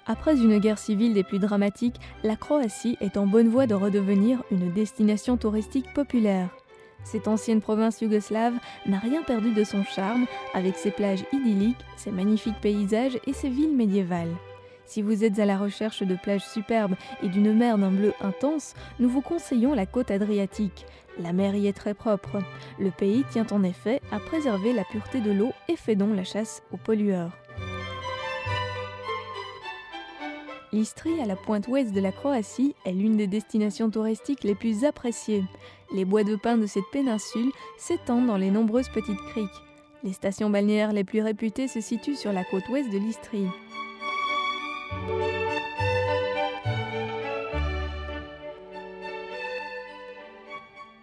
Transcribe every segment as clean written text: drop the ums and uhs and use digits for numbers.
Après une guerre civile des plus dramatiques, la Croatie est en bonne voie de redevenir une destination touristique populaire. Cette ancienne province yougoslave n'a rien perdu de son charme, avec ses plages idylliques, ses magnifiques paysages et ses villes médiévales. Si vous êtes à la recherche de plages superbes et d'une mer d'un bleu intense, nous vous conseillons la côte adriatique. La mer y est très propre. Le pays tient en effet à préserver la pureté de l'eau et fait donc la chasse aux pollueurs. L'Istrie, à la pointe ouest de la Croatie, est l'une des destinations touristiques les plus appréciées. Les bois de pin de cette péninsule s'étendent dans les nombreuses petites criques. Les stations balnéaires les plus réputées se situent sur la côte ouest de l'Istrie.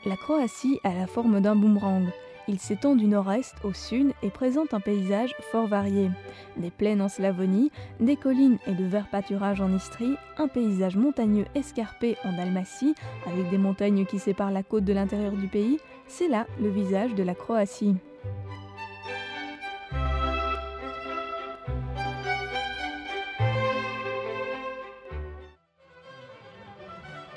La Croatie a la forme d'un boomerang. Il s'étend du nord-est au sud et présente un paysage fort varié. Des plaines en Slavonie, des collines et de verts pâturages en Istrie, un paysage montagneux escarpé en Dalmatie, avec des montagnes qui séparent la côte de l'intérieur du pays, c'est là le visage de la Croatie.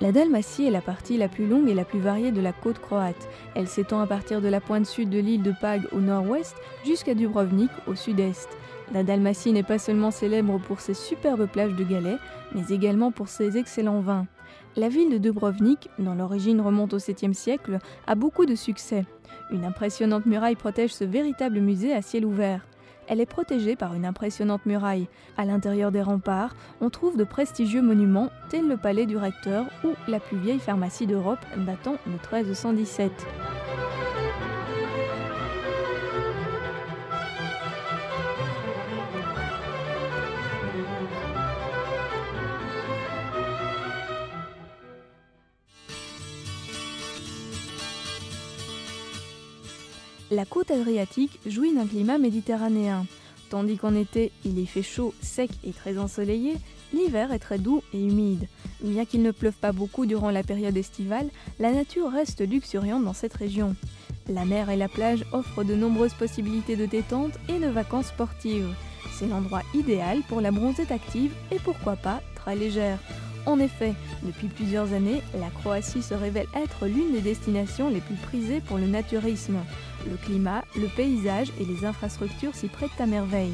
La Dalmatie est la partie la plus longue et la plus variée de la côte croate. Elle s'étend à partir de la pointe sud de l'île de Pag au nord-ouest jusqu'à Dubrovnik au sud-est. La Dalmatie n'est pas seulement célèbre pour ses superbes plages de galets, mais également pour ses excellents vins. La ville de Dubrovnik, dont l'origine remonte au 7e siècle, a beaucoup de succès. Une impressionnante muraille protège ce véritable musée à ciel ouvert. Elle est protégée par une impressionnante muraille. À l'intérieur des remparts, on trouve de prestigieux monuments tels le palais du recteur ou la plus vieille pharmacie d'Europe datant de 1317. La côte adriatique jouit d'un climat méditerranéen. Tandis qu'en été, il y fait chaud, sec et très ensoleillé, l'hiver est très doux et humide. Bien qu'il ne pleuve pas beaucoup durant la période estivale, la nature reste luxuriante dans cette région. La mer et la plage offrent de nombreuses possibilités de détente et de vacances sportives. C'est l'endroit idéal pour la bronzette active et pourquoi pas très légère. En effet, depuis plusieurs années, la Croatie se révèle être l'une des destinations les plus prisées pour le naturisme. Le climat, le paysage et les infrastructures s'y prêtent à merveille.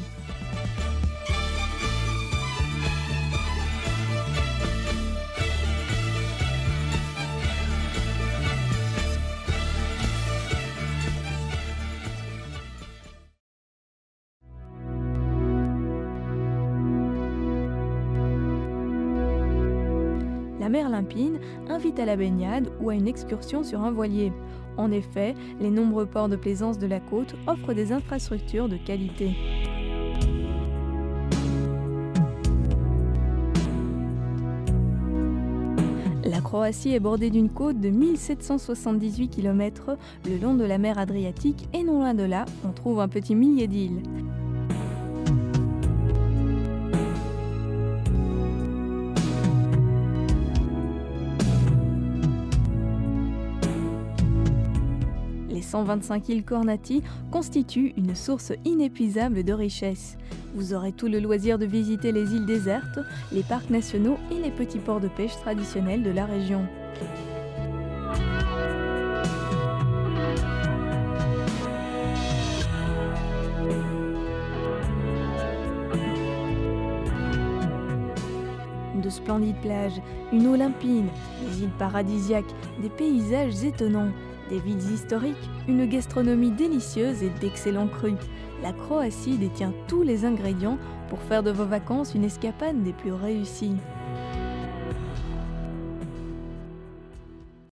La mer limpide invite à la baignade ou à une excursion sur un voilier. En effet, les nombreux ports de plaisance de la côte offrent des infrastructures de qualité. La Croatie est bordée d'une côte de 1778 km le long de la mer Adriatique et non loin de là, on trouve un petit millier d'îles. Les 125 îles Kornati constituent une source inépuisable de richesses. Vous aurez tout le loisir de visiter les îles désertes, les parcs nationaux et les petits ports de pêche traditionnels de la région. De splendides plages, une eau limpide, des îles paradisiaques, des paysages étonnants, des villes historiques, une gastronomie délicieuse et d'excellents crus. La Croatie détient tous les ingrédients pour faire de vos vacances une escapade des plus réussies.